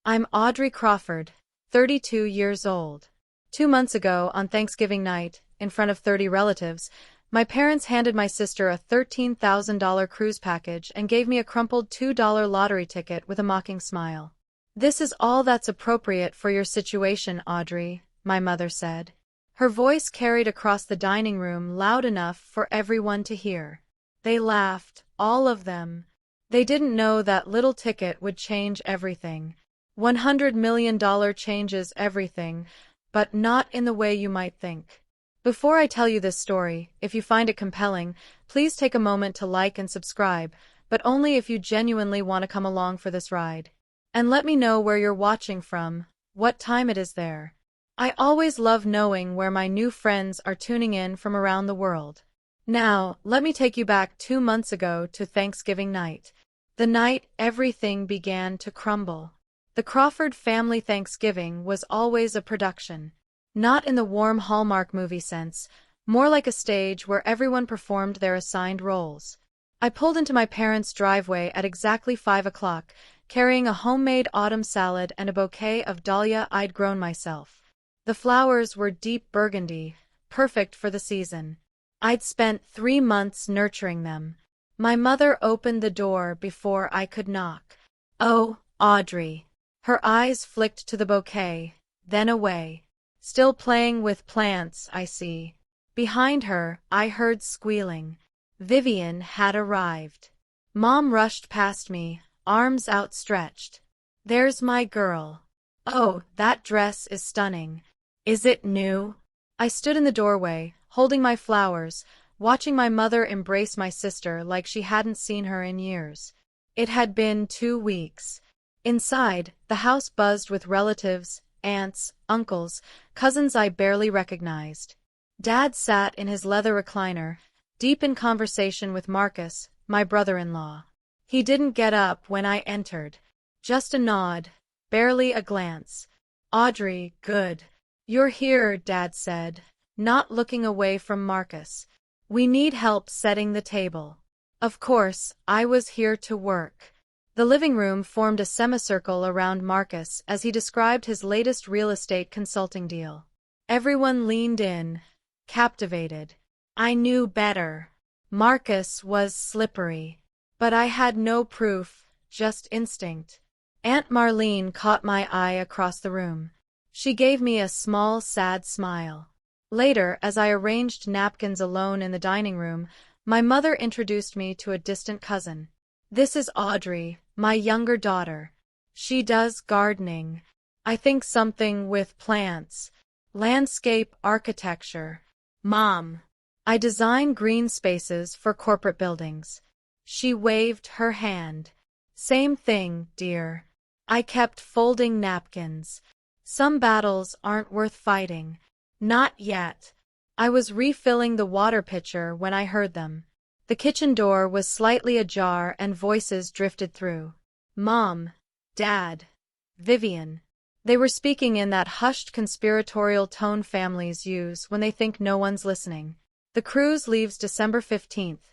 I'm Audrey Crawford, 32 years old. 2 months ago, on Thanksgiving night, in front of 30 relatives, my parents handed my sister a $13,000 cruise package and gave me a crumpled $2 lottery ticket with a mocking smile. "This is all that's appropriate for your situation, Audrey," my mother said. Her voice carried across the dining room loud enough for everyone to hear. They laughed, all of them. They didn't know that little ticket would change everything. $100 million changes everything, but not in the way you might think. Before I tell you this story, if you find it compelling, please take a moment to like and subscribe, but only if you genuinely want to come along for this ride. And let me know where you're watching from, what time it is there. I always love knowing where my new friends are tuning in from around the world. Now, let me take you back 2 months ago to Thanksgiving night. The night everything began to crumble. The Crawford family Thanksgiving was always a production. Not in the warm Hallmark movie sense, more like a stage where everyone performed their assigned roles. I pulled into my parents' driveway at exactly 5 o'clock, carrying a homemade autumn salad and a bouquet of dahlia I'd grown myself. The flowers were deep burgundy, perfect for the season. I'd spent 3 months nurturing them. My mother opened the door before I could knock. "Oh, Audrey." Her eyes flicked to the bouquet, then away. "Still playing with plants, I see." Behind her, I heard squealing. Vivian had arrived. Mom rushed past me, arms outstretched. "There's my girl. Oh, that dress is stunning. Is it new?" I stood in the doorway, holding my flowers, watching my mother embrace my sister like she hadn't seen her in years. It had been 2 weeks. Inside, the house buzzed with relatives, aunts, uncles, cousins I barely recognized. Dad sat in his leather recliner, deep in conversation with Marcus, my brother-in-law. He didn't get up when I entered. Just a nod, barely a glance. "Audrey, good. You're here," Dad said, not looking away from Marcus. "We need help setting the table." Of course, I was here to work. The living room formed a semicircle around Marcus as he described his latest real estate consulting deal. Everyone leaned in, captivated. I knew better. Marcus was slippery. But I had no proof, just instinct. Aunt Marlene caught my eye across the room. She gave me a small, sad smile. Later, as I arranged napkins alone in the dining room, my mother introduced me to a distant cousin. "This is Audrey, my younger daughter. She does gardening. I think something with plants. Landscape architecture. Mom. I design green spaces for corporate buildings." She waved her hand. "Same thing, dear." I kept folding napkins. Some battles aren't worth fighting. Not yet. I was refilling the water pitcher when I heard them. The kitchen door was slightly ajar and voices drifted through. Mom, Dad, Vivian. They were speaking in that hushed conspiratorial tone families use when they think no one's listening. "The cruise leaves December 15th.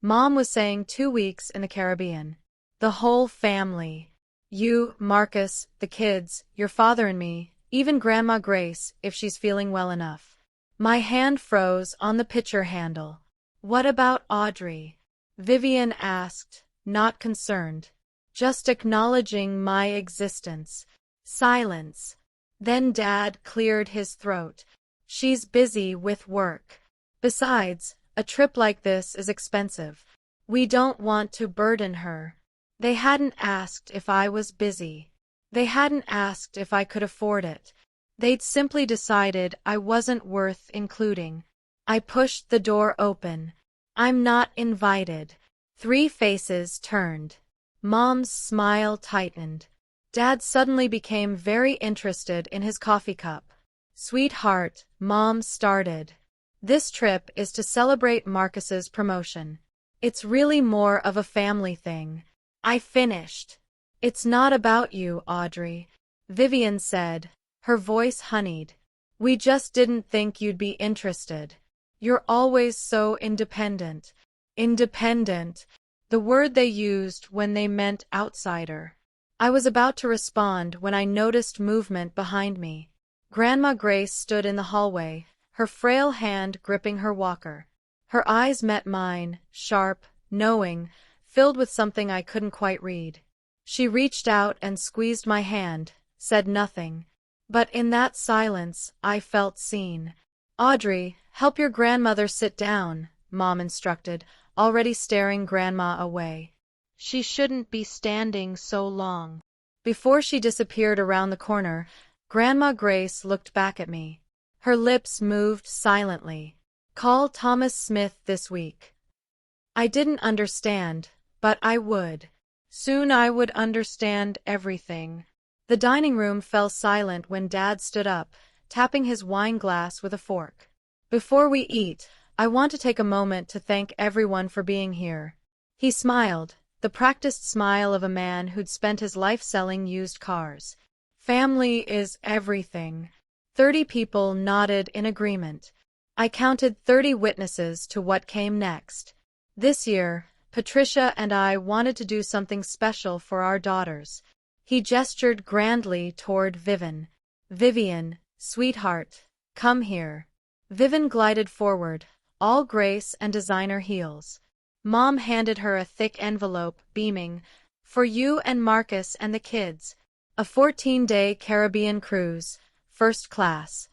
Mom was saying 2 weeks in the Caribbean. The whole family. You, Marcus, the kids, your father and me, even Grandma Grace, if she's feeling well enough." My hand froze on the pitcher handle. "What about Audrey?" Vivian asked, not concerned. Just acknowledging my existence. Silence. Then Dad cleared his throat. "She's busy with work. Besides, a trip like this is expensive. We don't want to burden her." They hadn't asked if I was busy. They hadn't asked if I could afford it. They'd simply decided I wasn't worth including. I pushed the door open. "I'm not invited." 3 faces turned. Mom's smile tightened. Dad suddenly became very interested in his coffee cup. "Sweetheart," Mom started. "This trip is to celebrate Marcus's promotion. It's really more of a family thing." I finished. "It's not about you, Audrey," Vivian said, her voice honeyed. "We just didn't think you'd be interested. You're always so independent." Independent. The word they used when they meant outsider. I was about to respond when I noticed movement behind me. Grandma Grace stood in the hallway, her frail hand gripping her walker. Her eyes met mine, sharp, knowing, filled with something I couldn't quite read. She reached out and squeezed my hand, said nothing. But in that silence, I felt seen. "Audrey, help your grandmother sit down," Mom instructed, already staring Grandma away. "She shouldn't be standing so long." Before she disappeared around the corner, Grandma Grace looked back at me. Her lips moved silently. "Call Thomas Smith this week." I didn't understand, but I would. Soon I would understand everything. The dining room fell silent when Dad stood up, tapping his wine glass with a fork. "Before we eat, I want to take a moment to thank everyone for being here." He smiled, the practiced smile of a man who'd spent his life selling used cars. "Family is everything." 30 people nodded in agreement. I counted 30 witnesses to what came next. This year, Patricia and I wanted to do something special for our daughters. He gestured grandly toward Vivian. "Vivian, sweetheart, come here." Vivian glided forward, all grace and designer heels. Mom handed her a thick envelope, beaming, "For you and Marcus and the kids. A 14-day Caribbean cruise, first class."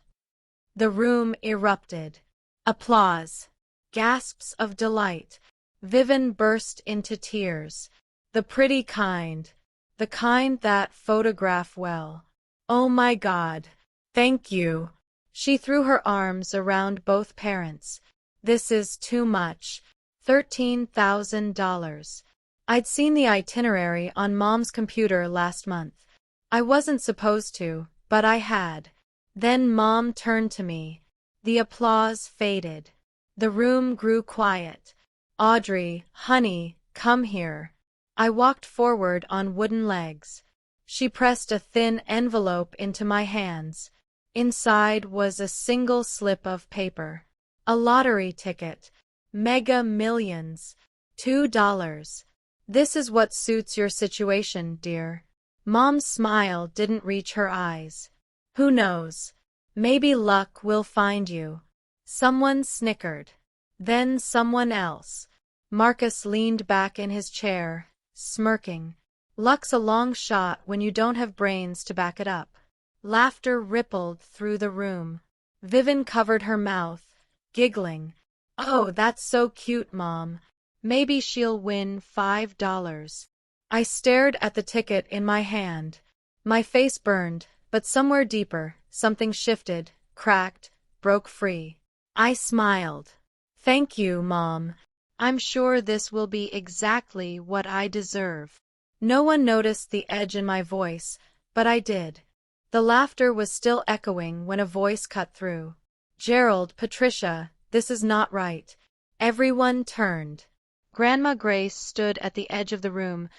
The room erupted. Applause. Gasps of delight. Vivian burst into tears. The pretty kind. The kind that photograph well. "Oh my God. Thank you." She threw her arms around both parents. "This is too much. $13,000. I'd seen the itinerary on Mom's computer last month. I wasn't supposed to, but I had. Then Mom turned to me. The applause faded. The room grew quiet. "Audrey, honey, come here." I walked forward on wooden legs. She pressed a thin envelope into my hands. Inside was a single slip of paper. A lottery ticket. Mega Millions. $2. "This is what suits your situation, dear." Mom's smile didn't reach her eyes. "Who knows? Maybe luck will find you." Someone snickered. Then someone else. Marcus leaned back in his chair, smirking. "Luck's a long shot when you don't have brains to back it up." Laughter rippled through the room. Vivian covered her mouth, giggling. "Oh, that's so cute, Mom. Maybe she'll win $5. I stared at the ticket in my hand. My face burned, but somewhere deeper, something shifted, cracked, broke free. I smiled. "Thank you, Mom. I'm sure this will be exactly what I deserve." No one noticed the edge in my voice, but I did. The laughter was still echoing when a voice cut through. "Gerald, Patricia, this is not right." Everyone turned. Grandma Grace stood at the edge of the room,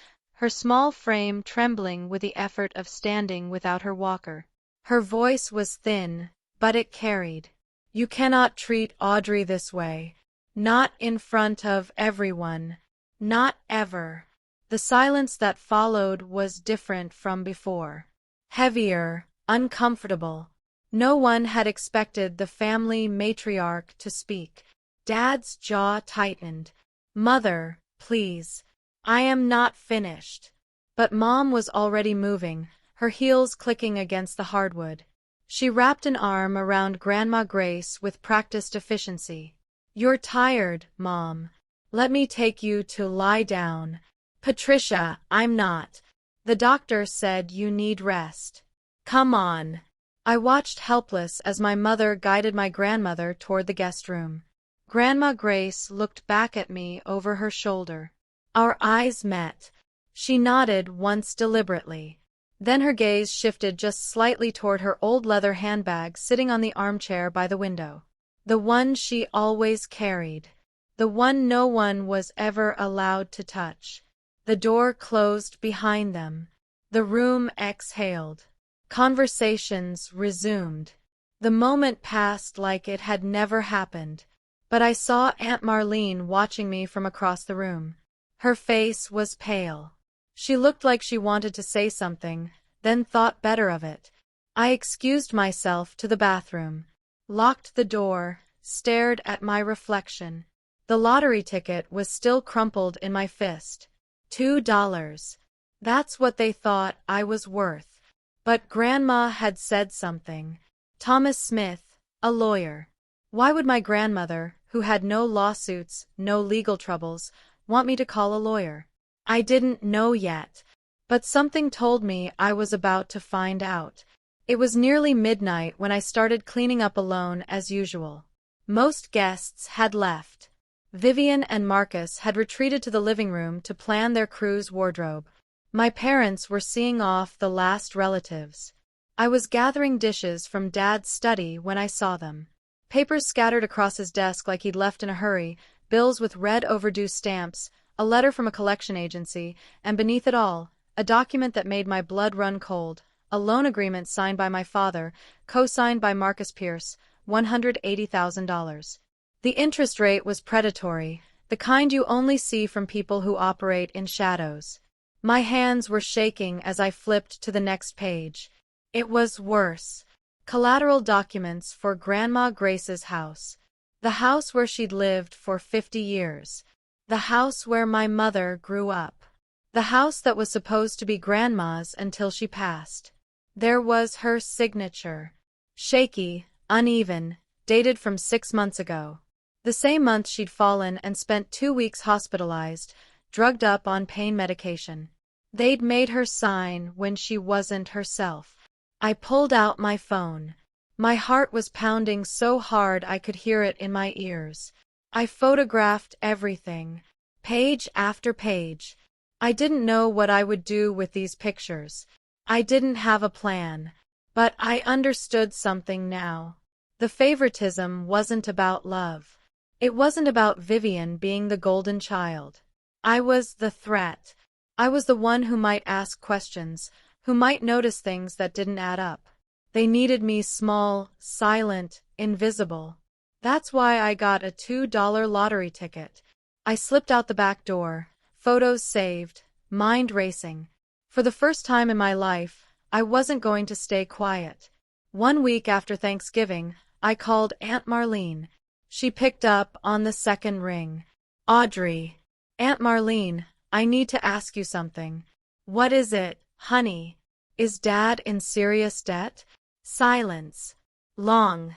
her small frame trembling with the effort of standing without her walker. Her voice was thin, but it carried. "You cannot treat Audrey this way. Not in front of everyone. Not ever." The silence that followed was different from before. Heavier, uncomfortable. No one had expected the family matriarch to speak. Dad's jaw tightened. "Mother, please. I am not finished." But Mom was already moving, her heels clicking against the hardwood. She wrapped an arm around Grandma Grace with practiced efficiency. "You're tired, Mom. Let me take you to lie down." "Patricia, I'm not. The doctor said you need rest." "Come on." I watched helpless as my mother guided my grandmother toward the guest room. Grandma Grace looked back at me over her shoulder. Our eyes met. She nodded once deliberately. Then her gaze shifted just slightly toward her old leather handbag sitting on the armchair by the window. The one she always carried. The one no one was ever allowed to touch. The door closed behind them. The room exhaled. Conversations resumed. The moment passed like it had never happened. But I saw Aunt Marlene watching me from across the room. Her face was pale. She looked like she wanted to say something, then thought better of it. I excused myself to the bathroom, locked the door, stared at my reflection. The lottery ticket was still crumpled in my fist. $2. That's what they thought I was worth. But Grandma had said something. Thomas Smith, a lawyer. Why would my grandmother, who had no lawsuits, no legal troubles, want me to call a lawyer? I didn't know yet, but something told me I was about to find out. It was nearly midnight when I started cleaning up alone as usual. Most guests had left. Vivian and Marcus had retreated to the living room to plan their cruise wardrobe. My parents were seeing off the last relatives. I was gathering dishes from Dad's study when I saw them. Papers scattered across his desk like he'd left in a hurry, bills with red overdue stamps, a letter from a collection agency, and beneath it all, a document that made my blood run cold, a loan agreement signed by my father, co-signed by Marcus Pierce, $180,000. The interest rate was predatory, the kind you only see from people who operate in shadows. My hands were shaking as I flipped to the next page. It was worse. Collateral documents for Grandma Grace's house. The house where she'd lived for 50 years. The house where my mother grew up. The house that was supposed to be Grandma's until she passed. There was her signature. Shaky, uneven, dated from 6 months ago. The same month she'd fallen and spent 2 weeks hospitalized, drugged up on pain medication. They'd made her sign when she wasn't herself. I pulled out my phone. My heart was pounding so hard I could hear it in my ears. I photographed everything, page after page. I didn't know what I would do with these pictures. I didn't have a plan. But I understood something now. The favoritism wasn't about love. It wasn't about Vivian being the golden child. I was the threat. I was the one who might ask questions, who might notice things that didn't add up. They needed me small, silent, invisible. That's why I got a $2 lottery ticket. I slipped out the back door, photos saved, mind racing. For the first time in my life, I wasn't going to stay quiet. 1 week after Thanksgiving, I called Aunt Marlene. She picked up on the second ring. Audrey. Aunt Marlene, I need to ask you something. What is it, honey? Is Dad in serious debt? Silence. Long.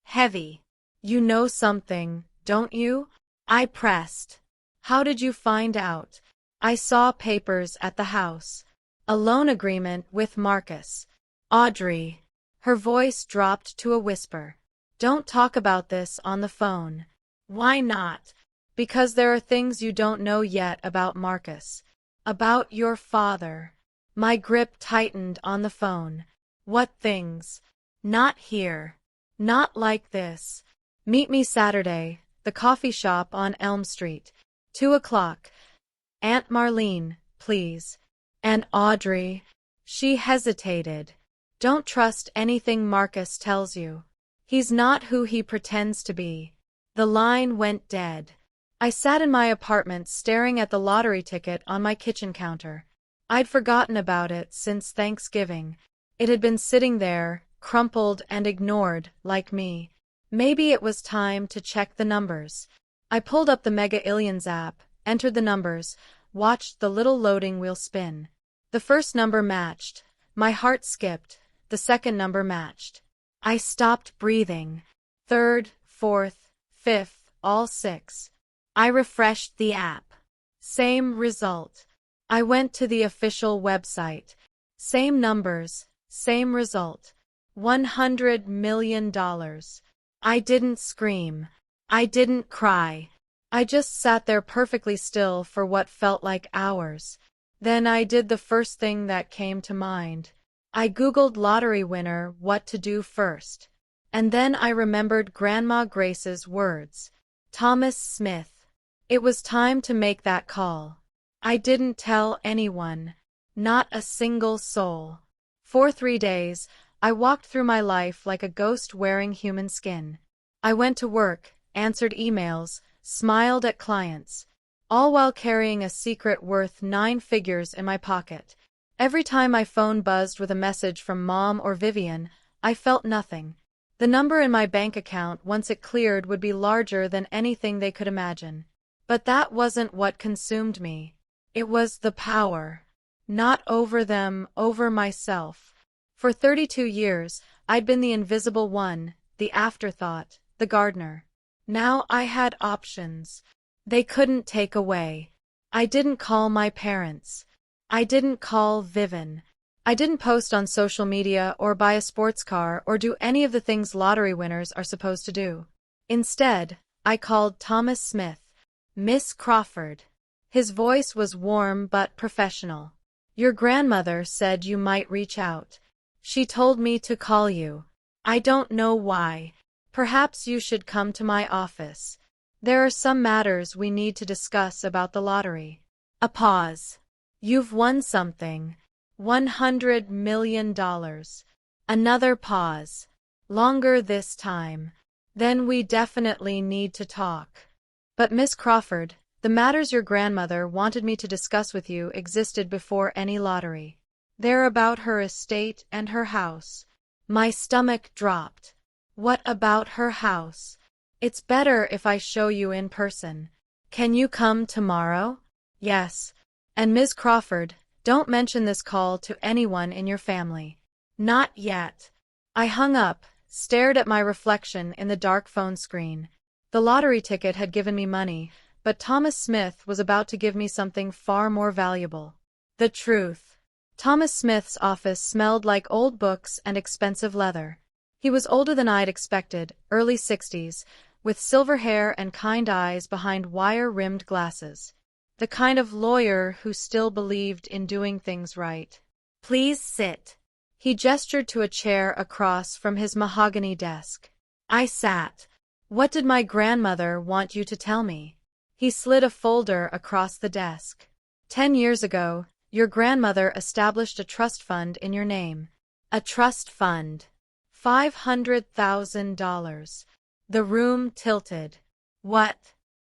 Heavy. You know something, don't you? I pressed. How did you find out? I saw papers at the house. A loan agreement with Marcus. Audrey. Her voice dropped to a whisper. Don't talk about this on the phone. Why not? Because there are things you don't know yet about Marcus. About your father. My grip tightened on the phone. What things? Not here. Not like this. Meet me Saturday, the coffee shop on Elm Street. 2 o'clock. Aunt Marlene, please. And Audrey. She hesitated. Don't trust anything Marcus tells you. He's not who he pretends to be. The line went dead. I sat in my apartment staring at the lottery ticket on my kitchen counter. I'd forgotten about it since Thanksgiving. It had been sitting there, crumpled and ignored, like me. Maybe it was time to check the numbers. I pulled up the Mega Illions app, entered the numbers, watched the little loading wheel spin. The first number matched. My heart skipped. The second number matched. I stopped breathing. Third, fourth, fifth, all 6. I refreshed the app. Same result. I went to the official website. Same numbers, same result. $100 million. I didn't scream. I didn't cry. I just sat there perfectly still for what felt like hours. Then I did the first thing that came to mind. I Googled lottery winner what to do first. And then I remembered Grandma Grace's words. Thomas Smith. It was time to make that call. I didn't tell anyone. Not a single soul. For 3 days, I walked through my life like a ghost wearing human skin. I went to work, answered emails, smiled at clients. all while carrying a secret worth 9 figures in my pocket. Every time my phone buzzed with a message from Mom or Vivian, I felt nothing. The number in my bank account, once it cleared, would be larger than anything they could imagine. But that wasn't what consumed me. It was the power. Not over them, over myself. For 32 years, I'd been the invisible one, the afterthought, the gardener. Now I had options. They couldn't take away. I didn't call my parents. I didn't call Vivian. I didn't post on social media or buy a sports car or do any of the things lottery winners are supposed to do. Instead, I called Thomas Smith, Miss Crawford. His voice was warm but professional. Your grandmother said you might reach out. She told me to call you. I don't know why. Perhaps you should come to my office. There are some matters we need to discuss about the lottery. A pause. You've won something. $100 million. Another pause. Longer this time. Then we definitely need to talk. But Miss Crawford, the matters your grandmother wanted me to discuss with you existed before any lottery. They're about her estate and her house. My stomach dropped. What about her house? It's better if I show you in person. Can you come tomorrow? Yes. And Ms. Crawford, don't mention this call to anyone in your family. Not yet. I hung up, stared at my reflection in the dark phone screen. The lottery ticket had given me money, but Thomas Smith was about to give me something far more valuable. The truth. Thomas Smith's office smelled like old books and expensive leather. He was older than I'd expected, early 60s, with silver hair and kind eyes behind wire-rimmed glasses. The kind of lawyer who still believed in doing things right. Please sit. He gestured to a chair across from his mahogany desk. I sat. What did my grandmother want you to tell me? He slid a folder across the desk. 10 years ago, your grandmother established a trust fund in your name. A trust fund. $500,000. The room tilted. What?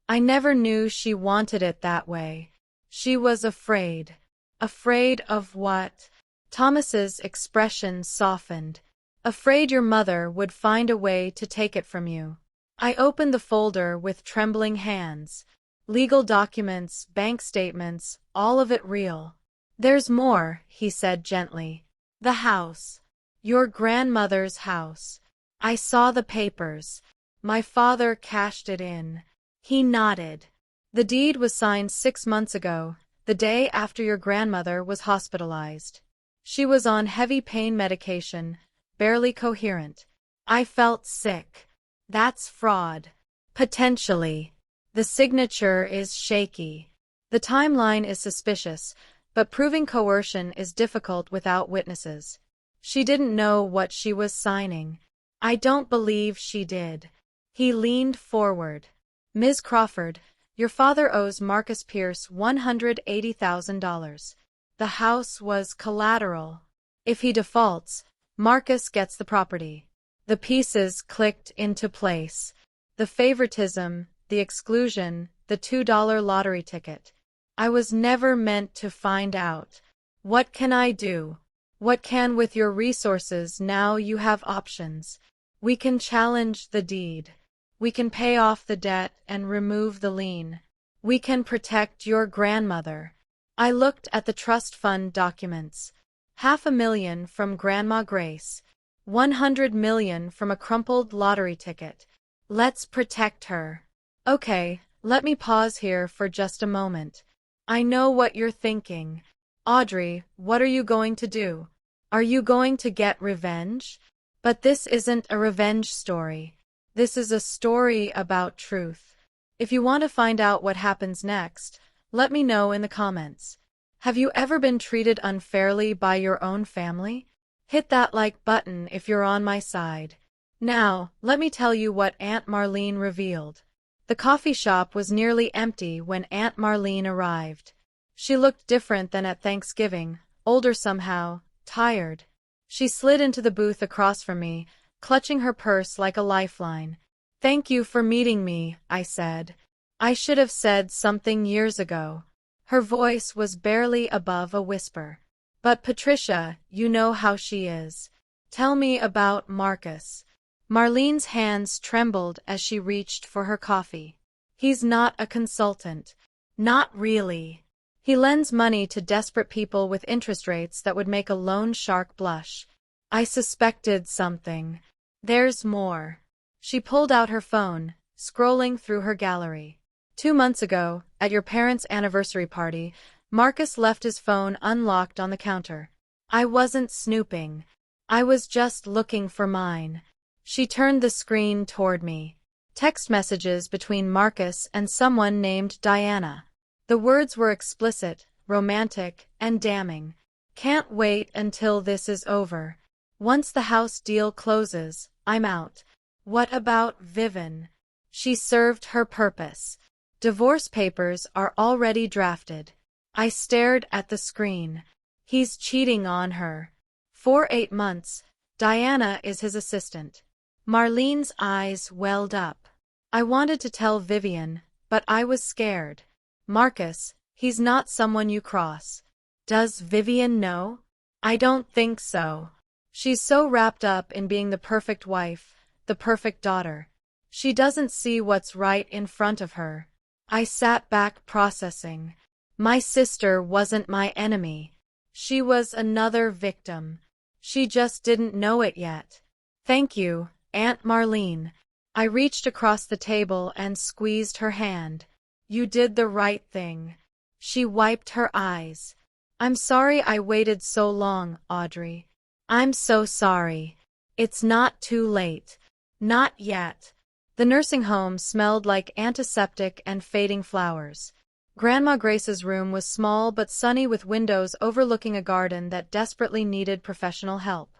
I never knew she wanted it that way. She was afraid. Afraid of what? Thomas's expression softened. Afraid your mother would find a way to take it from you. I opened the folder with trembling hands. Legal documents, bank statements, all of it real. There's more, he said gently. The house. Your grandmother's house. I saw the papers. My father cashed it in. He nodded. The deed was signed 6 months ago, the day after your grandmother was hospitalized. She was on heavy pain medication, barely coherent. I felt sick. That's fraud. Potentially. The signature is shaky. The timeline is suspicious, but proving coercion is difficult without witnesses. She didn't know what she was signing. I don't believe she did. He leaned forward. Ms. Crawford, your father owes Marcus Pierce $180,000. The house was collateral. If he defaults, Marcus gets the property. The pieces clicked into place. The favoritism, the exclusion, the $2 lottery ticket. I was never meant to find out. What can I do? What can with your resources now you have options? We can challenge the deed. We can pay off the debt and remove the lien. We can protect your grandmother. I looked at the trust fund documents. $500,000 from Grandma Grace. $100 million from a crumpled lottery ticket. Let's protect her. Okay, let me pause here for just a moment. I know what you're thinking. Audrey, what are you going to do? Are you going to get revenge? But this isn't a revenge story. This is a story about truth. If you want to find out what happens next, let me know in the comments. Have you ever been treated unfairly by your own family? Hit that like button if you're on my side. Now, let me tell you what Aunt Marlene revealed. The coffee shop was nearly empty when Aunt Marlene arrived. She looked different than at Thanksgiving, older somehow, tired. She slid into the booth across from me, clutching her purse like a lifeline. Thank you for meeting me, I said. I should have said something years ago. Her voice was barely above a whisper. But Patricia, you know how she is. Tell me about Marcus. Marlene's hands trembled as she reached for her coffee. He's not a consultant. Not really. He lends money to desperate people with interest rates that would make a loan shark blush. I suspected something. There's more. She pulled out her phone, scrolling through her gallery. 2 months ago, at your parents' anniversary party, Marcus left his phone unlocked on the counter. I wasn't snooping. I was just looking for mine. She turned the screen toward me. Text messages between Marcus and someone named Diana. The words were explicit, romantic, and damning. Can't wait until this is over. Once the house deal closes, I'm out. What about Vivian? She served her purpose. Divorce papers are already drafted. I stared at the screen. He's cheating on her. For 8 months, Diana is his assistant. Marlene's eyes welled up. I wanted to tell Vivian, but I was scared. Marcus, he's not someone you cross. Does Vivian know? I don't think so. She's so wrapped up in being the perfect wife, the perfect daughter. She doesn't see what's right in front of her. I sat back processing. My sister wasn't my enemy. She was another victim. She just didn't know it yet. Thank you, Aunt Marlene. I reached across the table and squeezed her hand. You did the right thing. She wiped her eyes. I'm sorry I waited so long, Audrey. I'm so sorry. It's not too late. Not yet. The nursing home smelled like antiseptic and fading flowers. Grandma Grace's room was small but sunny with windows overlooking a garden that desperately needed professional help.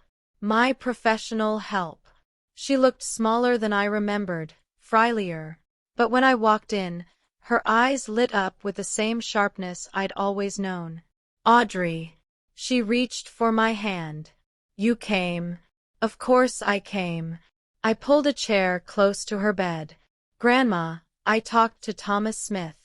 My professional help. She looked smaller than I remembered, frilier. But when I walked in, her eyes lit up with the same sharpness I'd always known. Audrey. She reached for my hand. You came. Of course I came. I pulled a chair close to her bed. Grandma, I talked to Thomas Smith.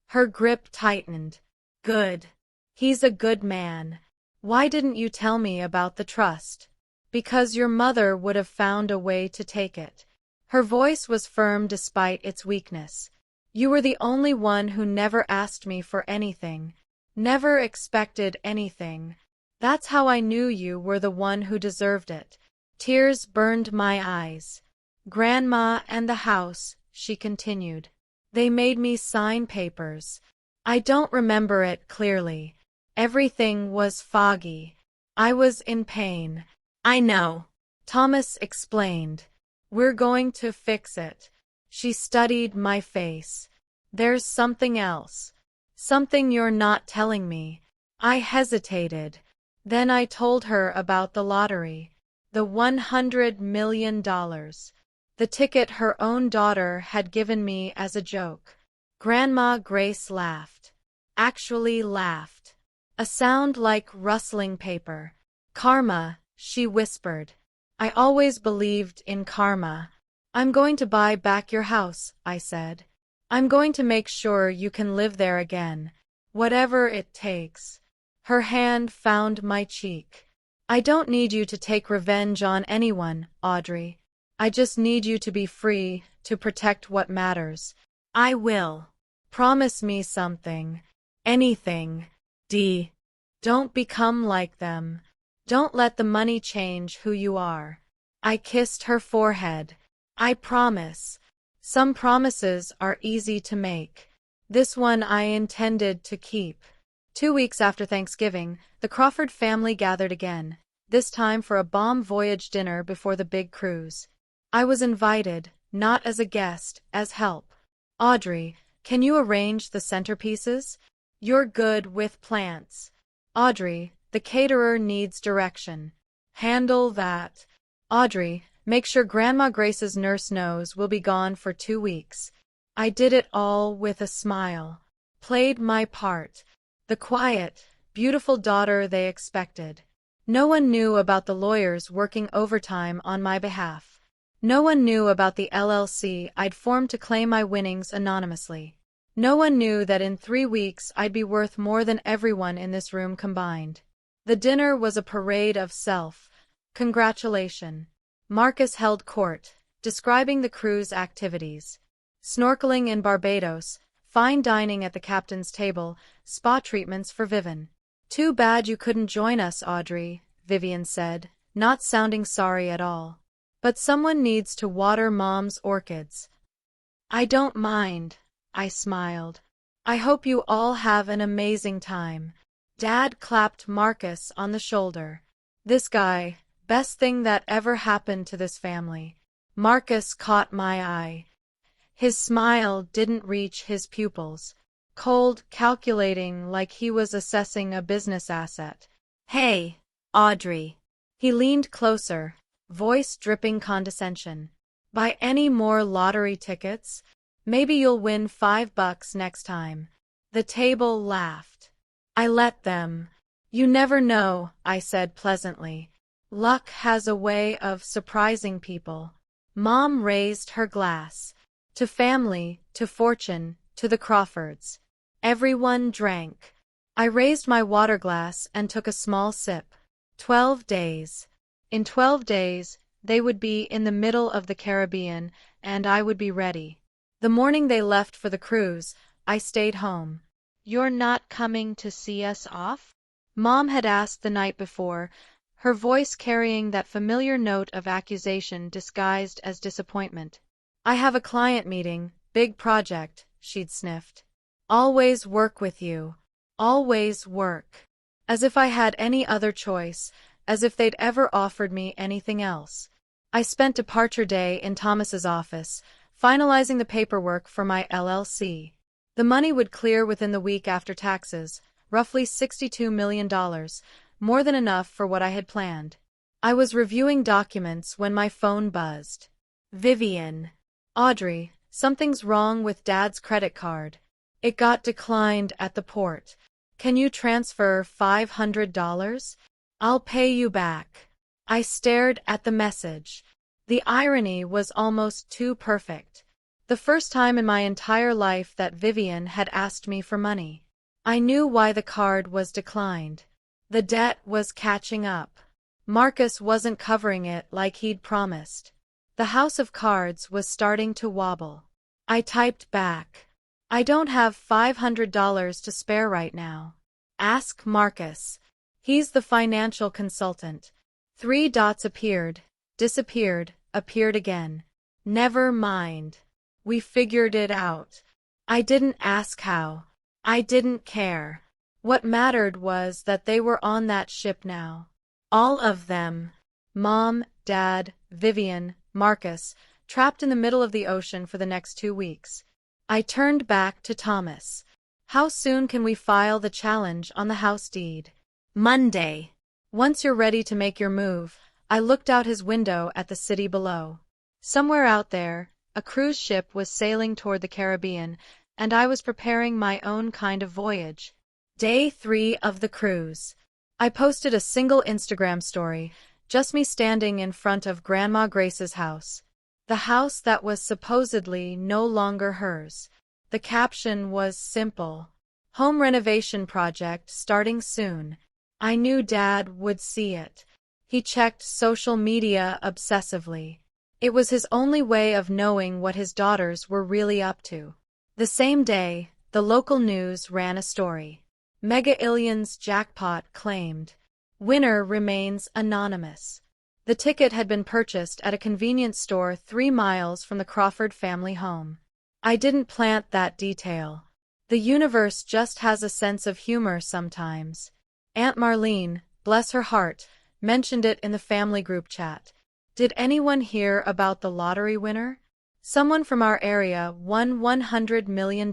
Her grip tightened. Good. He's a good man. Why didn't you tell me about the trust? Because your mother would have found a way to take it. Her voice was firm despite its weakness. You were the only one who never asked me for anything. Never expected anything. That's how I knew you were the one who deserved it. Tears burned my eyes. Grandma and the house, she continued. They made me sign papers. I don't remember it clearly. Everything was foggy. I was in pain. I know. Thomas explained. We're going to fix it. She studied my face. There's something else. Something you're not telling me. I hesitated. Then I told her about the lottery. The $100 million. The ticket her own daughter had given me as a joke. Grandma Grace laughed. Actually laughed. A sound like rustling paper. Karma, she whispered. I always believed in karma. I'm going to buy back your house, I said. I'm going to make sure you can live there again. Whatever it takes. Her hand found my cheek. I don't need you to take revenge on anyone, Audrey. I just need you to be free, to protect what matters. I will. Promise me something. Anything. D. Don't become like them. Don't let the money change who you are. I kissed her forehead. I promise. Some promises are easy to make. This one I intended to keep. 2 weeks after Thanksgiving, the Crawford family gathered again, this time for a bomb voyage dinner before the big cruise. I was invited, not as a guest, as help. Audrey, can you arrange the centerpieces? You're good with plants. Audrey, the caterer needs direction. Handle that. Audrey, make sure Grandma Grace's nurse knows we'll be gone for 2 weeks. I did it all with a smile. Played my part. The quiet, beautiful daughter they expected. No one knew about the lawyers working overtime on my behalf. No one knew about the LLC I'd formed to claim my winnings anonymously. No one knew that in 3 weeks I'd be worth more than everyone in this room combined. The dinner was a parade of self-congratulation. Marcus held court, describing the cruise activities. Snorkeling in Barbados, fine dining at the captain's table, spa treatments for Vivian. "Too bad you couldn't join us, Audrey," Vivian said, not sounding sorry at all. "But someone needs to water Mom's orchids." "I don't mind," I smiled. "I hope you all have an amazing time." Dad clapped Marcus on the shoulder. "This guy, best thing that ever happened to this family." Marcus caught my eye. His smile didn't reach his pupils. Cold, calculating, like he was assessing a business asset. "Hey, Audrey." He leaned closer, voice dripping condescension. "Buy any more lottery tickets? Maybe you'll win $5 next time." The table laughed. I let them. "You never know," I said pleasantly. "Luck has a way of surprising people." Mom raised her glass. "To family, to fortune, to the Crawfords." Everyone drank. I raised my water glass and took a small sip. 12 days. In 12 days, they would be in the middle of the Caribbean, and I would be ready. The morning they left for the cruise, I stayed home. "You're not coming to see us off?" Mom had asked the night before, her voice carrying that familiar note of accusation disguised as disappointment. "I have a client meeting, big project," she'd sniffed. "Always work with you. Always work." As if I had any other choice, as if they'd ever offered me anything else. I spent departure day in Thomas's office, finalizing the paperwork for my LLC. The money would clear within the week after taxes, roughly $62 million, more than enough for what I had planned. I was reviewing documents when my phone buzzed. "Vivian." "Audrey, something's wrong with Dad's credit card. It got declined at the port. Can you transfer $500? I'll pay you back." I stared at the message. The irony was almost too perfect. The first time in my entire life that Vivian had asked me for money. I knew why the card was declined. The debt was catching up. Marcus wasn't covering it like he'd promised. The house of cards was starting to wobble. I typed back. "I don't have $500 to spare right now. Ask Marcus. He's the financial consultant." 3 dots appeared, disappeared, appeared again. "Never mind. We figured it out." I didn't ask how. I didn't care. What mattered was that they were on that ship now. All of them. Mom, Dad, Vivian, Marcus, trapped in the middle of the ocean for the next 2 weeks. I turned back to Thomas. "How soon can we file the challenge on the house deed?" "Monday." "Once you're ready to make your move." I looked out his window at the city below. Somewhere out there, a cruise ship was sailing toward the Caribbean, and I was preparing my own kind of voyage. Day 3 of the cruise. I posted a single Instagram story, just me standing in front of Grandma Grace's house. The house that was supposedly no longer hers. The caption was simple. "Home renovation project starting soon." I knew Dad would see it. He checked social media obsessively. It was his only way of knowing what his daughters were really up to. The same day, the local news ran a story. Mega Illions jackpot claimed. Winner remains anonymous. The ticket had been purchased at a convenience store 3 miles from the Crawford family home. I didn't plant that detail. The universe just has a sense of humor sometimes. Aunt Marlene, bless her heart, mentioned it in the family group chat. "Did anyone hear about the lottery winner? Someone from our area won $100 million.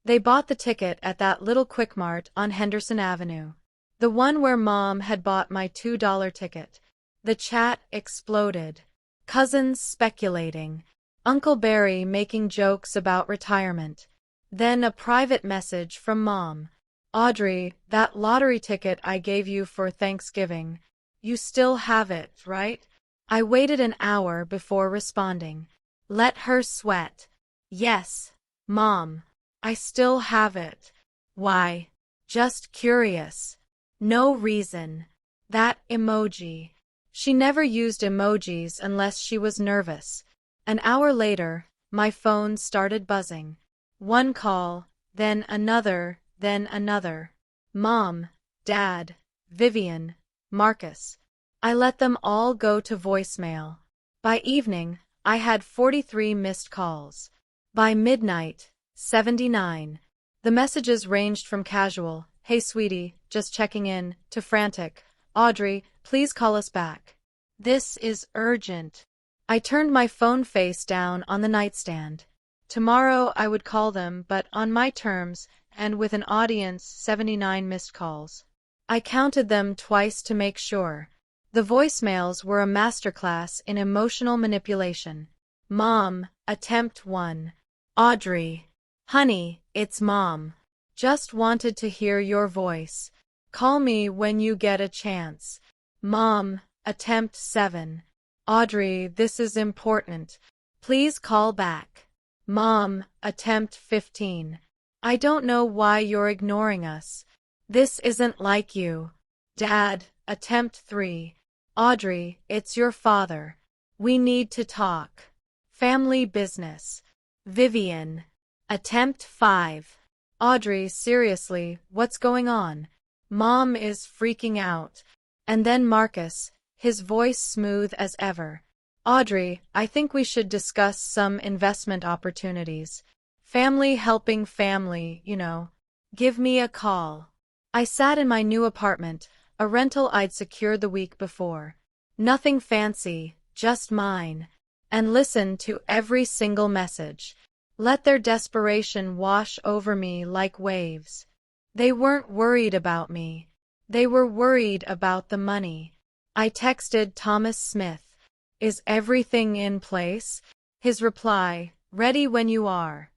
They bought the ticket at that little Quick Mart on Henderson Avenue. The one where Mom had bought my $2 ticket." The chat exploded. Cousins speculating. Uncle Barry making jokes about retirement. Then a private message from Mom. "Audrey, that lottery ticket I gave you for Thanksgiving. You still have it, right?" I waited an hour before responding. Let her sweat. "Yes, Mom. I still have it. Why? Just curious. No reason. That emoji. She never used emojis unless she was nervous. An hour later, my phone started buzzing. One call, then another, then another. Mom, Dad, Vivian, Marcus. I let them all go to voicemail. By evening, I had 43 missed calls. By midnight, 79. The messages ranged from casual, "Hey sweetie, just checking in," to frantic, "Audrey, please call us back. This is urgent." I turned my phone face down on the nightstand. Tomorrow I would call them, but on my terms, and with an audience 79 missed calls. I counted them twice to make sure. The voicemails were a masterclass in emotional manipulation. Mom, attempt 1. Audrey. Honey, it's Mom. Just wanted to hear your voice. Call me when you get a chance. Mom, attempt 7. Audrey, this is important. Please call back. Mom, attempt 15. I don't know why you're ignoring us. This isn't like you. Dad, attempt 3. Audrey, it's your father. We need to talk. Family business. Vivian. Attempt 5. Audrey, seriously, what's going on? Mom is freaking out. And then Marcus, his voice smooth as ever. Audrey, I think we should discuss some investment opportunities. Family helping family, you know. Give me a call. I sat in my new apartment, a rental I'd secured the week before. Nothing fancy, just mine. And listened to every single message. Let their desperation wash over me like waves. They weren't worried about me. They were worried about the money. I texted Thomas Smith. Is everything in place? His reply, ready when you are.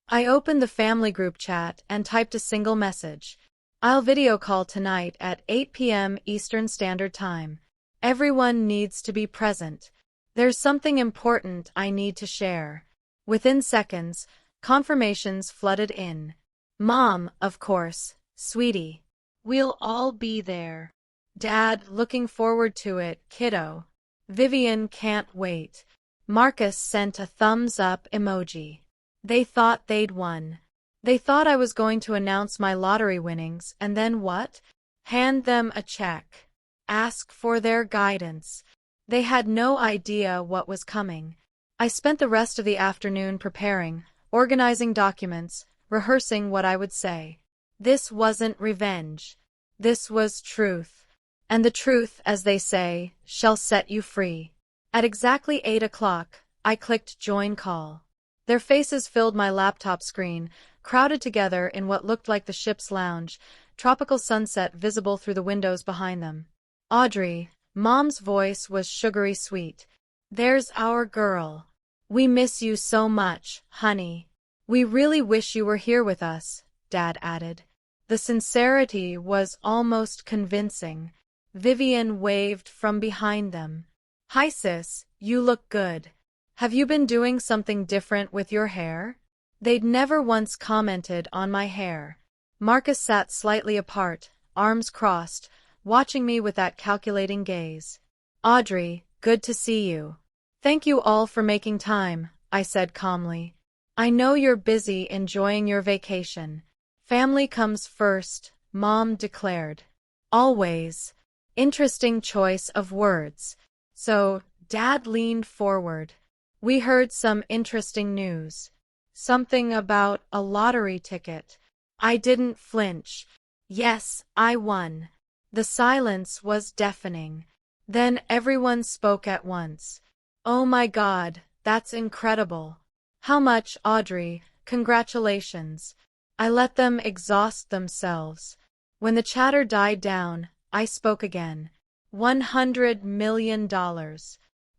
I opened the family group chat and typed a single message. I'll video call tonight at 8 p.m. Eastern Standard Time. Everyone needs to be present. There's something important I need to share. Within seconds, confirmations flooded in. Mom, of course, sweetie. We'll all be there. Dad, looking forward to it, kiddo. Vivian can't wait. Marcus sent a thumbs up emoji. They thought they'd won. They thought I was going to announce my lottery winnings and then what? Hand them a check. Ask for their guidance. They had no idea what was coming. I spent the rest of the afternoon preparing, organizing documents, rehearsing what I would say. This wasn't revenge. This was truth. And the truth, as they say, shall set you free. At exactly 8 o'clock, I clicked join call. Their faces filled my laptop screen, crowded together in what looked like the ship's lounge, tropical sunset visible through the windows behind them. Audrey, Mom's voice was sugary sweet. There's our girl. We miss you so much, honey. We really wish you were here with us, Dad added. The sincerity was almost convincing. Vivian waved from behind them. Hi sis, you look good. Have you been doing something different with your hair? They'd never once commented on my hair. Marcus sat slightly apart, arms crossed, watching me with that calculating gaze. Audrey, good to see you. Thank you all for making time, I said calmly. I know you're busy enjoying your vacation. Family comes first, Mom declared. Always. Interesting choice of words. So, Dad leaned forward. We heard some interesting news. Something about a lottery ticket. I didn't flinch. Yes, I won. The silence was deafening. Then everyone spoke at once. Oh my God, that's incredible. How much, Audrey? Congratulations. I let them exhaust themselves. When the chatter died down, I spoke again. $100 million.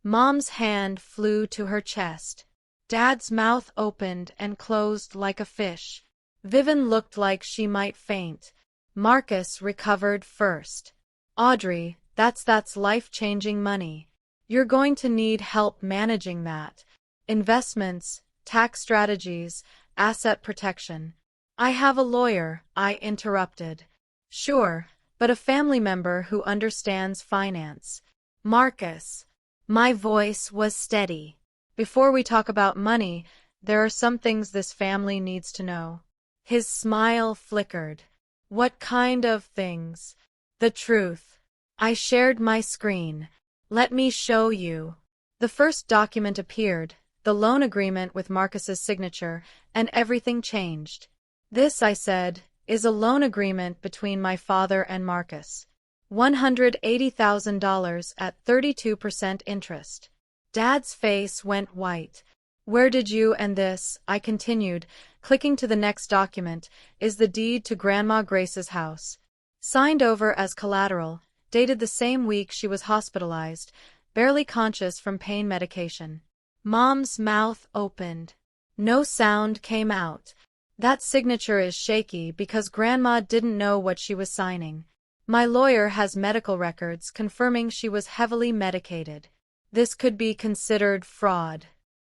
Mom's hand flew to her chest. Dad's mouth opened and closed like a fish. Vivian looked like she might faint. Marcus recovered first. Audrey, that's life-changing money. You're going to need help managing that. Investments, tax strategies, asset protection. I have a lawyer, I interrupted. Sure, but a family member who understands finance. Marcus. My voice was steady. Before we talk about money, there are some things this family needs to know. His smile flickered. What kind of things? The truth. I shared my screen. Let me show you. The first document appeared, the loan agreement with Marcus's signature, and everything changed. This, I said, is a loan agreement between my father and Marcus. $180,000 at 32% interest. Dad's face went white. Where did you and this, I continued, clicking to the next document, is the deed to Grandma Grace's house. Signed over as collateral, dated the same week she was hospitalized, barely conscious from pain medication. Mom's mouth opened. No sound came out. That signature is shaky because Grandma didn't know what she was signing. My lawyer has medical records confirming she was heavily medicated. This could be considered fraud.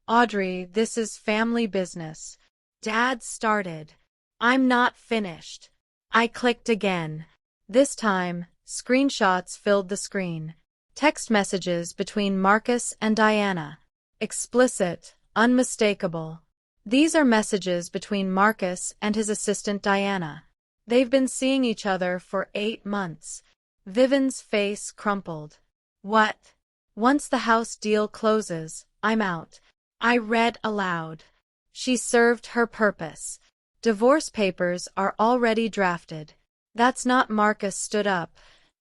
Audrey, this is family business. Dad started. I'm not finished. I clicked again. This time, screenshots filled the screen. Text messages between Marcus and Diana. Explicit, unmistakable. These are messages between Marcus and his assistant Diana. They've been seeing each other for 8 months. Vivian's face crumpled. What? Once the house deal closes, I'm out. I read aloud. She served her purpose. Divorce papers are already drafted. That's not. Marcus stood up,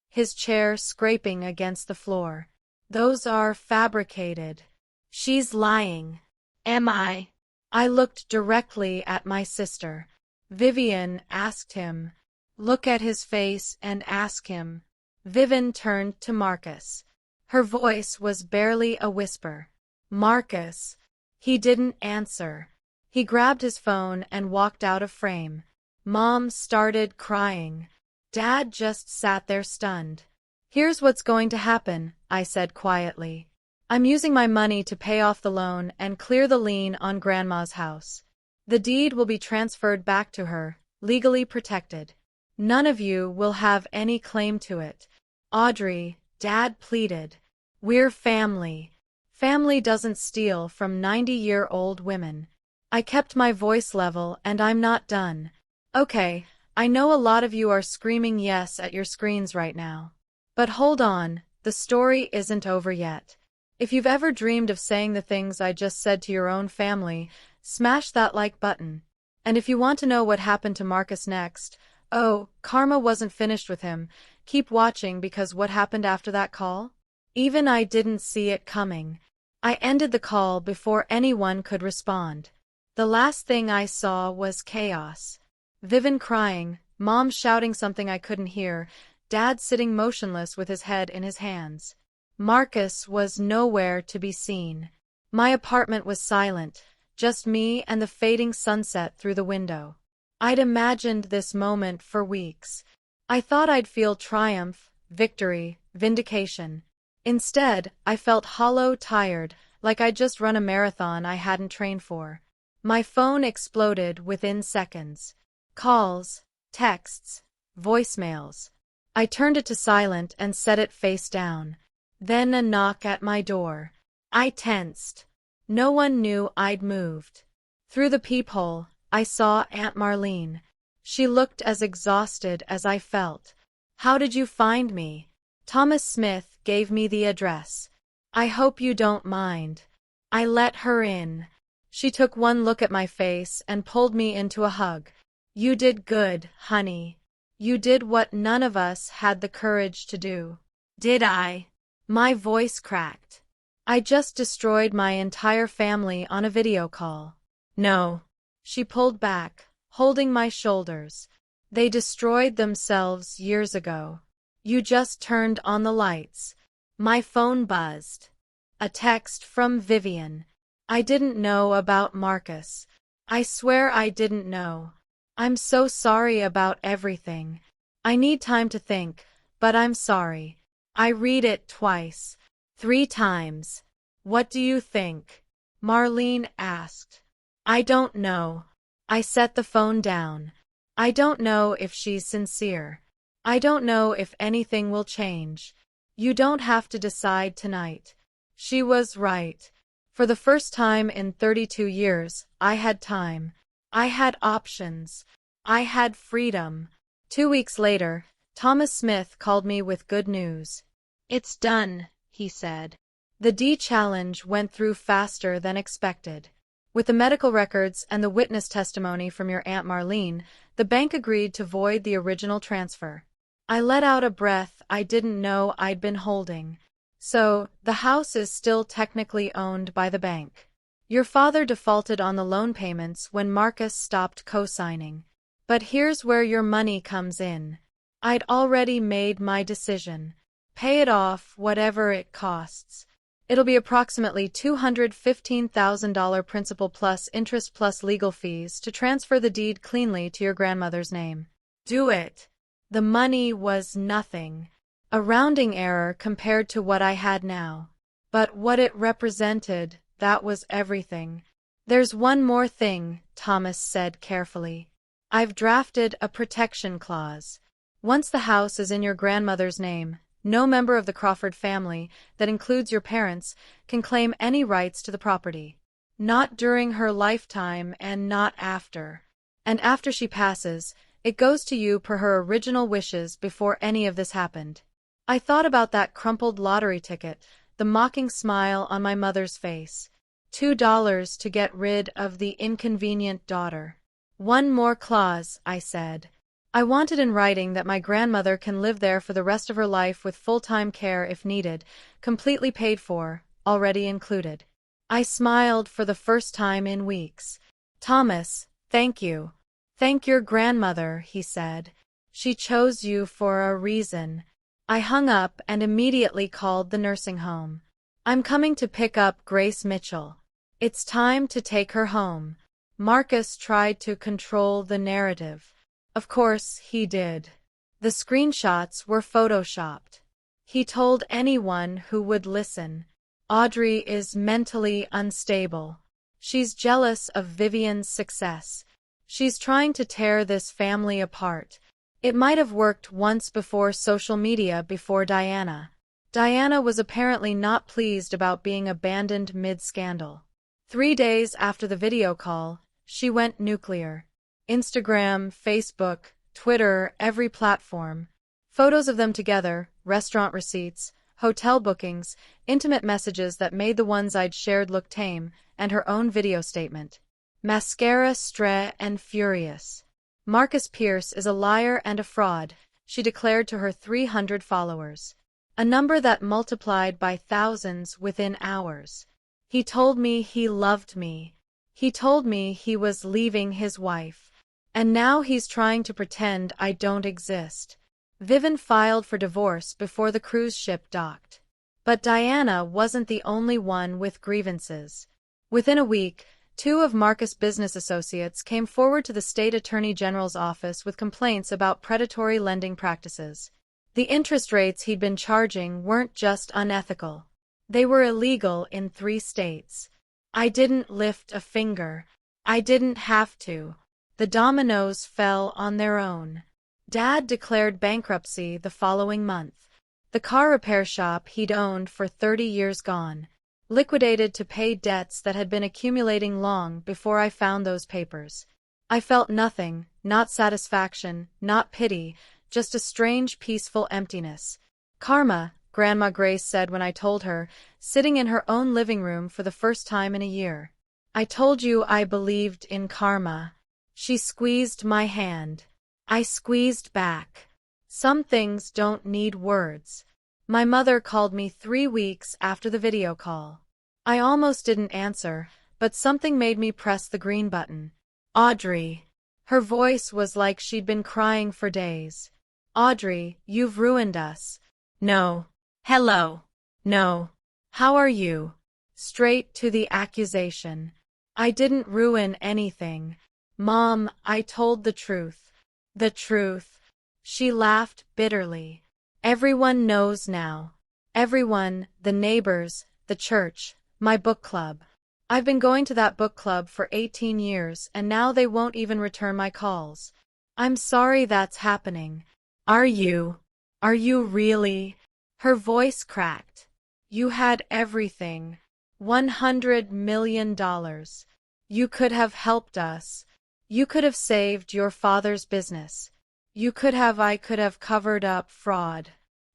his chair scraping against the floor. Those are fabricated. She's lying. Am I? I looked directly at my sister. Vivian asked him. Look at his face and ask him. Vivian turned to Marcus. Her voice was barely a whisper. Marcus. He didn't answer. He grabbed his phone and walked out of frame. Mom started crying. Dad just sat there stunned. Here's what's going to happen, I said quietly. I'm using my money to pay off the loan and clear the lien on Grandma's house. The deed will be transferred back to her, legally protected. None of you will have any claim to it. Audrey, Dad pleaded. We're family. Family doesn't steal from 90-year-old women. I kept my voice level and I'm not done. Okay, I know a lot of you are screaming yes at your screens right now. But hold on, the story isn't over yet. If you've ever dreamed of saying the things I just said to your own family, smash that like button. And if you want to know what happened to Marcus next, oh, karma wasn't finished with him, keep watching because what happened after that call? Even I didn't see it coming. I ended the call before anyone could respond. The last thing I saw was chaos. Vivian crying, Mom shouting something I couldn't hear, Dad sitting motionless with his head in his hands. Marcus was nowhere to be seen. My apartment was silent, just me and the fading sunset through the window. I'd imagined this moment for weeks. I thought I'd feel triumph, victory, vindication. Instead, I felt hollow, tired, like I'd just run a marathon I hadn't trained for. My phone exploded within seconds. Calls, texts, voicemails. I turned it to silent and set it face down. Then a knock at my door. I tensed. No one knew I'd moved. Through the peephole, I saw Aunt Marlene. She looked as exhausted as I felt. How did you find me? Thomas Smith gave me the address. I hope you don't mind. I let her in. She took one look at my face and pulled me into a hug. You did good, honey. You did what none of us had the courage to do. Did I? My voice cracked. I just destroyed my entire family on a video call. No. She pulled back, holding my shoulders. They destroyed themselves years ago. You just turned on the lights. My phone buzzed. A text from Vivian. I didn't know about Marcus. I swear I didn't know. I'm so sorry about everything. I need time to think, but I'm sorry. I read it twice. 3 times. What do you think? Marlene asked. I don't know. I set the phone down. I don't know if she's sincere. I don't know if anything will change. You don't have to decide tonight. She was right. For the first time in 32 years, I had time. I had options. I had freedom. 2 weeks later, Thomas Smith called me with good news. It's done, he said. The D challenge went through faster than expected. With the medical records and the witness testimony from your Aunt Marlene, the bank agreed to void the original transfer. I let out a breath I didn't know I'd been holding. So, the house is still technically owned by the bank. Your father defaulted on the loan payments when Marcus stopped co-signing. But here's where your money comes in. I'd already made my decision. Pay it off, whatever it costs. It'll be approximately $215,000 principal plus interest plus legal fees to transfer the deed cleanly to your grandmother's name. Do it. The money was nothing. A rounding error compared to what I had now. But what it represented, that was everything. There's one more thing, Thomas said carefully. I've drafted a protection clause. Once the house is in your grandmother's name, no member of the Crawford family, that includes your parents, can claim any rights to the property. Not during her lifetime and not after. And after she passes, it goes to you per her original wishes before any of this happened. I thought about that crumpled lottery ticket, the mocking smile on my mother's face. $2 to get rid of the inconvenient daughter. One more clause, I said. I wanted in writing that my grandmother can live there for the rest of her life with full-time care if needed, completely paid for, already included. I smiled for the first time in weeks. Thomas, thank you. Thank your grandmother, he said. She chose you for a reason. I hung up and immediately called the nursing home. I'm coming to pick up Grace Mitchell. It's time to take her home. Marcus tried to control the narrative. Of course, he did. The screenshots were photoshopped. He told anyone who would listen. Audrey is mentally unstable. She's jealous of Vivian's success. She's trying to tear this family apart. It might have worked once before social media before Diana. Diana was apparently not pleased about being abandoned mid-scandal. 3 days after the video call, she went nuclear. Instagram, Facebook, Twitter, every platform. Photos of them together, restaurant receipts, hotel bookings, intimate messages that made the ones I'd shared look tame, and her own video statement. Mascara, stre, and furious. Marcus Pierce is a liar and a fraud, she declared to her 300 followers. A number that multiplied by thousands within hours. He told me he loved me. He told me he was leaving his wife. And now he's trying to pretend I don't exist. Vivian filed for divorce before the cruise ship docked. But Diana wasn't the only one with grievances. Within a week, 2 of Marcus' business associates came forward to the state attorney general's office with complaints about predatory lending practices. The interest rates he'd been charging weren't just unethical. They were illegal in 3 states. I didn't lift a finger. I didn't have to. The dominoes fell on their own. Dad declared bankruptcy the following month. The car repair shop he'd owned for 30 years gone. Liquidated to pay debts that had been accumulating long before I found those papers. I felt nothing, not satisfaction, not pity, just a strange peaceful emptiness. Karma, Grandma Grace said when I told her, sitting in her own living room for the first time in a year. I told you I believed in karma. She squeezed my hand. I squeezed back. Some things don't need words. My mother called me 3 weeks after the video call. I almost didn't answer, but something made me press the green button. Audrey. Her voice was like she'd been crying for days. Audrey, you've ruined us. No. Hello. No. How are you? Straight to the accusation. I didn't ruin anything. Mom, I told the truth. The truth. She laughed bitterly. Everyone knows now. Everyone, the neighbors, the church, my book club. I've been going to that book club for 18 years and now they won't even return my calls. I'm sorry that's happening. Are you? Are you really? Her voice cracked. You had everything. $100 million. You could have helped us. You could have saved your father's business. I could have covered up fraud.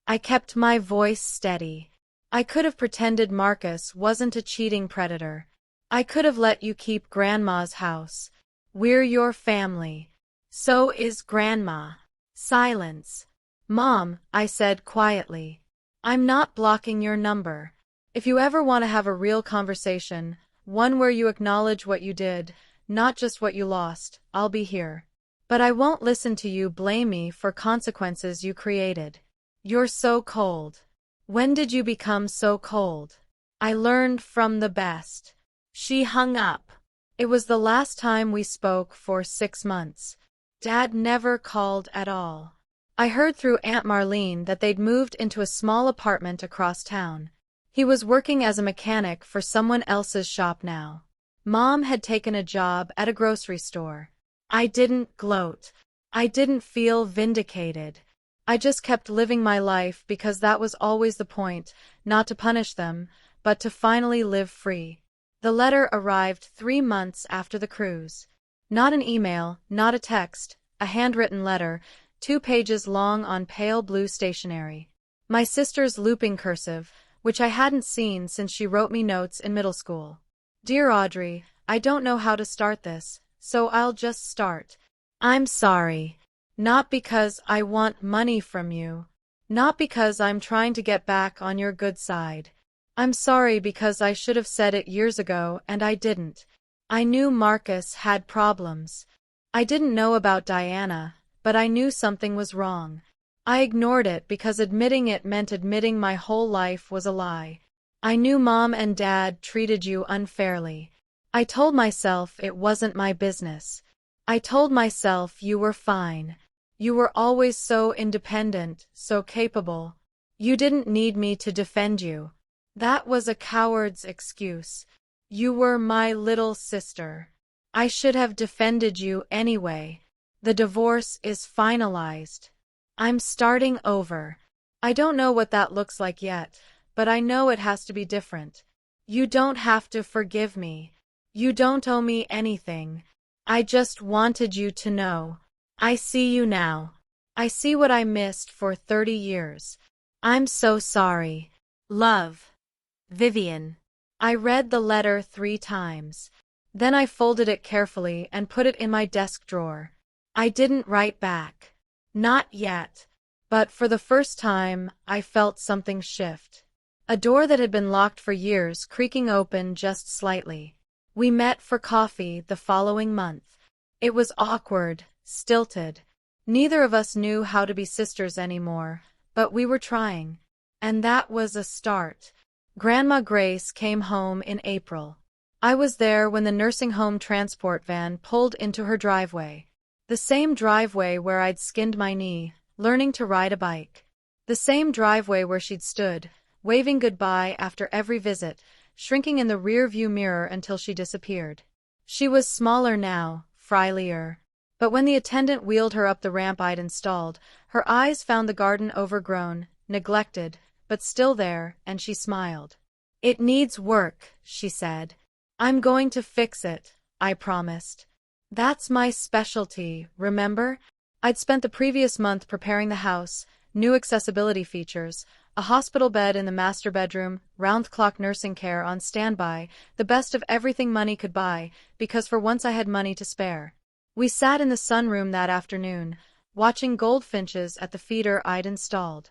I kept my voice steady. I could have pretended Marcus wasn't a cheating predator. I could have let you keep Grandma's house. We're your family. So is Grandma. Silence. Mom, I said quietly. I'm not blocking your number. If you ever want to have a real conversation, one where you acknowledge what you did, not just what you lost, I'll be here. But I won't listen to you blame me for consequences you created. You're so cold. When did you become so cold? I learned from the best. She hung up. It was the last time we spoke for 6 months. Dad never called at all. I heard through Aunt Marlene that they'd moved into a small apartment across town. He was working as a mechanic for someone else's shop now. Mom had taken a job at a grocery store. I didn't gloat. I didn't feel vindicated. I just kept living my life because that was always the point, not to punish them, but to finally live free. The letter arrived 3 months after the cruise. Not an email, not a text, a handwritten letter, 2 pages long on pale blue stationery. My sister's looping cursive, which I hadn't seen since she wrote me notes in middle school. Dear Audrey, I don't know how to start this, so I'll just start. I'm sorry. Not because I want money from you. Not because I'm trying to get back on your good side. I'm sorry because I should have said it years ago and I didn't. I knew Marcus had problems. I didn't know about Diana, but I knew something was wrong. I ignored it because admitting it meant admitting my whole life was a lie. I knew Mom and Dad treated you unfairly. I told myself it wasn't my business. I told myself you were fine. You were always so independent, so capable. You didn't need me to defend you. That was a coward's excuse. You were my little sister. I should have defended you anyway. The divorce is finalized. I'm starting over. I don't know what that looks like yet, but I know it has to be different. You don't have to forgive me. You don't owe me anything. I just wanted you to know. I see you now. I see what I missed for 30 years. I'm so sorry. Love. Vivian. I read the letter 3 times. Then I folded it carefully and put it in my desk drawer. I didn't write back. Not yet. But for the first time, I felt something shift. A door that had been locked for years creaking open just slightly. We met for coffee the following month. It was awkward, stilted. Neither of us knew how to be sisters anymore, but we were trying. And that was a start. Grandma Grace came home in April. I was there when the nursing home transport van pulled into her driveway. The same driveway where I'd skinned my knee, learning to ride a bike. The same driveway where she'd stood, waving goodbye after every visit, shrinking in the rear-view mirror until she disappeared. She was smaller now, frielier. But when the attendant wheeled her up the ramp I'd installed, her eyes found the garden overgrown, neglected, but still there, and she smiled. It needs work, she said. I'm going to fix it, I promised. That's my specialty, remember? I'd spent the previous month preparing the house, new accessibility features, a hospital bed in the master bedroom, round-the-clock nursing care on standby, the best of everything money could buy, because for once I had money to spare. We sat in the sunroom that afternoon, watching goldfinches at the feeder I'd installed.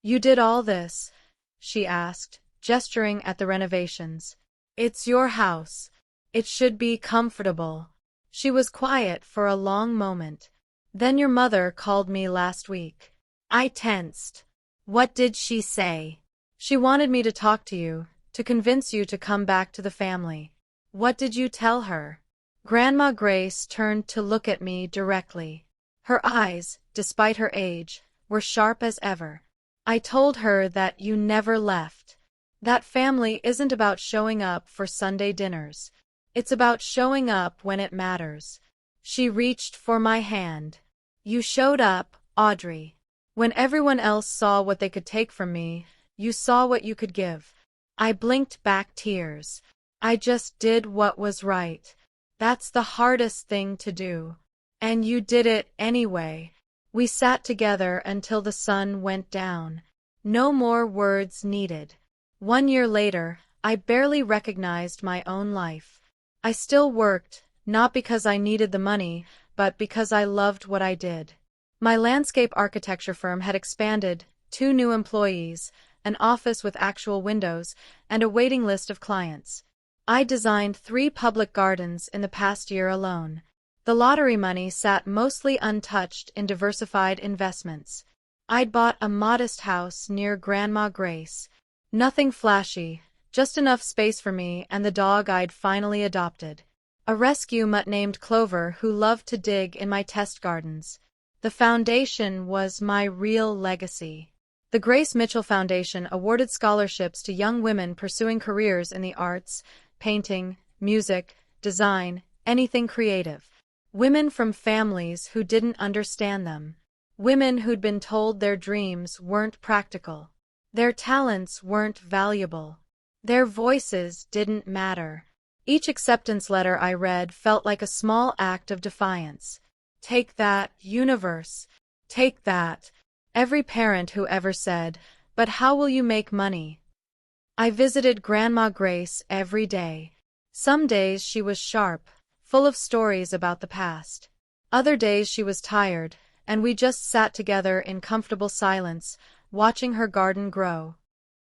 You did all this? She asked, gesturing at the renovations. It's your house. It should be comfortable. She was quiet for a long moment. Then your mother called me last week. I tensed. What did she say? She wanted me to talk to you, to convince you to come back to the family. What did you tell her? Grandma Grace turned to look at me directly. Her eyes, despite her age, were sharp as ever. I told her that you never left. That family isn't about showing up for Sunday dinners. It's about showing up when it matters. She reached for my hand. You showed up, Audrey. When everyone else saw what they could take from me, you saw what you could give. I blinked back tears. I just did what was right. That's the hardest thing to do. And you did it anyway. We sat together until the sun went down. No more words needed. 1 year later, I barely recognized my own life. I still worked, not because I needed the money, but because I loved what I did. My landscape architecture firm had expanded, 2 new employees, an office with actual windows, and a waiting list of clients. I designed 3 public gardens in the past year alone. The lottery money sat mostly untouched in diversified investments. I'd bought a modest house near Grandma Grace. Nothing flashy, just enough space for me and the dog I'd finally adopted. A rescue mutt named Clover who loved to dig in my test gardens. The foundation was my real legacy. The Grace Mitchell Foundation awarded scholarships to young women pursuing careers in the arts, painting, music, design, anything creative. Women from families who didn't understand them. Women who'd been told their dreams weren't practical. Their talents weren't valuable. Their voices didn't matter. Each acceptance letter I read felt like a small act of defiance. Take that, universe. Take that. Every parent who ever said, "But how will you make money?" I visited Grandma Grace every day. Some days she was sharp, full of stories about the past. Other days she was tired, and we just sat together in comfortable silence, watching her garden grow.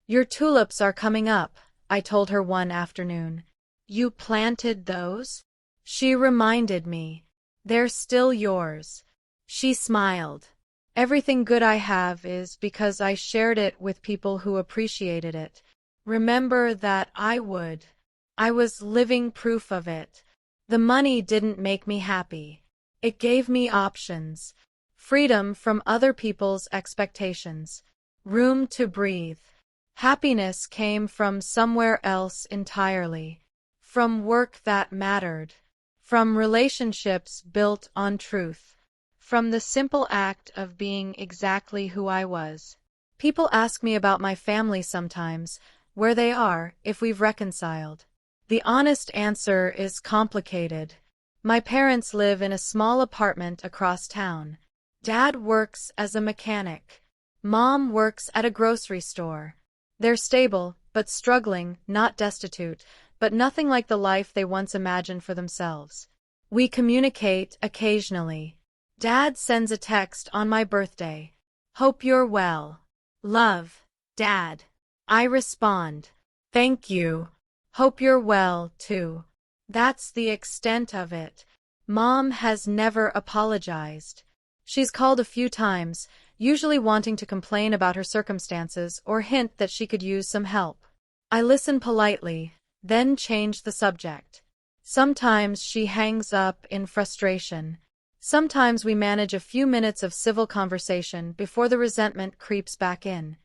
"Your tulips are coming up," I told her one afternoon. "You planted those?" She reminded me. "They're still yours." She smiled. "Everything good I have is because I shared it with people who appreciated it. Remember that I would. I was living proof of it. The money didn't make me happy. It gave me options. Freedom from other people's expectations. Room to breathe. Happiness came from somewhere else entirely. From work that mattered. From relationships built on truth. From the simple act of being exactly who I was. People ask me about my family sometimes, where they are, if we've reconciled. The honest answer is complicated. My parents live in a small apartment across town. Dad works as a mechanic. Mom works at a grocery store. They're stable, but struggling, not destitute, but nothing like the life they once imagined for themselves. We communicate occasionally. Dad sends a text on my birthday. "Hope you're well. Love, Dad." I respond. "Thank you. Hope you're well, too." That's the extent of it. Mom has never apologized. She's called a few times, usually wanting to complain about her circumstances or hint that she could use some help. I listen politely, then change the subject. Sometimes she hangs up in frustration. Sometimes we manage a few minutes of civil conversation before the resentment creeps back in.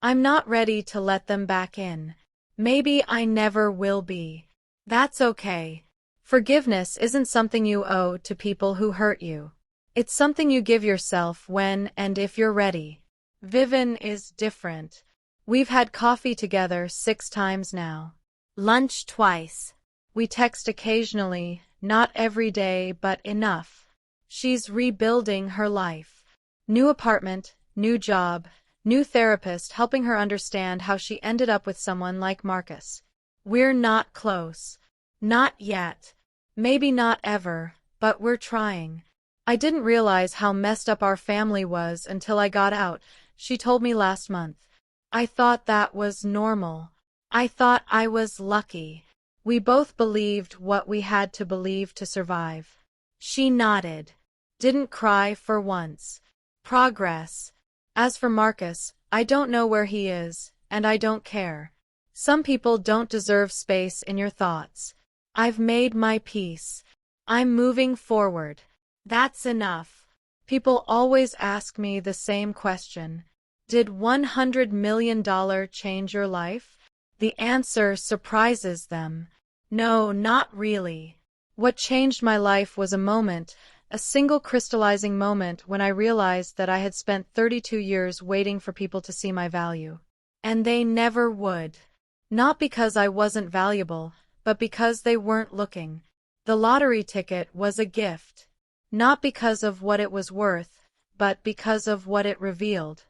I'm not ready to let them back in. Maybe I never will be. That's okay. Forgiveness isn't something you owe to people who hurt you. It's something you give yourself when and if you're ready. Vivian is different. We've had coffee together 6 times now. Lunch twice. We text occasionally, not every day, but enough. She's rebuilding her life. New apartment, new job, new therapist helping her understand how she ended up with someone like Marcus. We're not close. Not yet. Maybe not ever, but we're trying. I didn't realize how messed up our family was until I got out, she told me last month. I thought that was normal. I thought I was lucky. We both believed what we had to believe to survive. She nodded. Didn't cry for once. Progress. As for Marcus, I don't know where he is, and I don't care. Some people don't deserve space in your thoughts. I've made my peace. I'm moving forward. That's enough. People always ask me the same question. Did $100 million change your life? The answer surprises them. No, not really. What changed my life was a single crystallizing moment when I realized that I had spent 32 years waiting for people to see my value. And they never would. Not because I wasn't valuable, but because they weren't looking. The lottery ticket was a gift. Not because of what it was worth, but because of what it revealed.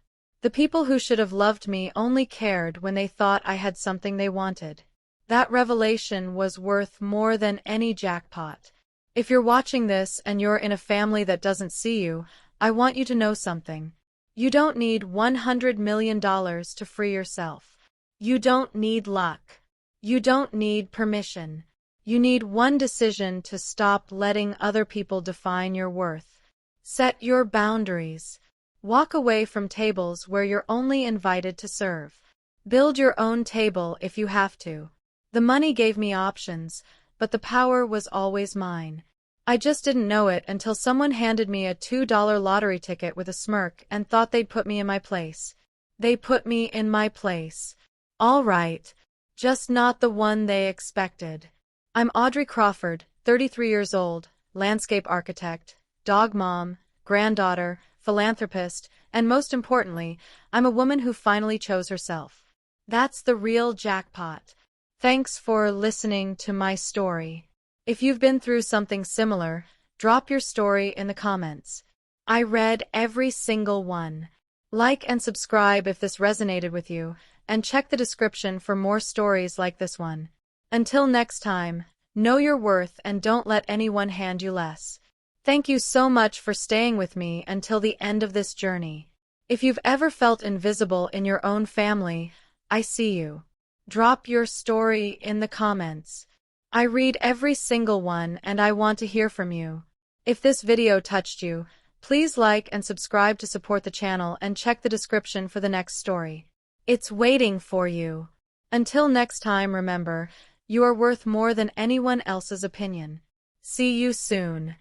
The people who should have loved me only cared when they thought I had something they wanted. That revelation was worth more than any jackpot. If you're watching this and you're in a family that doesn't see you, I want you to know something. You don't need $100 million to free yourself. You don't need luck. You don't need permission. You need one decision to stop letting other people define your worth. Set your boundaries. Walk away from tables where you're only invited to serve. Build your own table if you have to. The money gave me options, but the power was always mine. I just didn't know it until someone handed me a $2 lottery ticket with a smirk and thought they'd put me in my place. They put me in my place. All right, just not the one they expected. I'm Audrey Crawford, 33 years old, landscape architect, dog mom, granddaughter, philanthropist, and most importantly, I'm a woman who finally chose herself. That's the real jackpot. Thanks for listening to my story. If you've been through something similar, drop your story in the comments. I read every single one. Like and subscribe if this resonated with you, and check the description for more stories like this one. Until next time, know your worth and don't let anyone hand you less. Thank you so much for staying with me until the end of this journey. If you've ever felt invisible in your own family, I see you. Drop your story in the comments. I read every single one and I want to hear from you. If this video touched you, please like and subscribe to support the channel and check the description for the next story. It's waiting for you. Until next time, remember, you are worth more than anyone else's opinion. See you soon.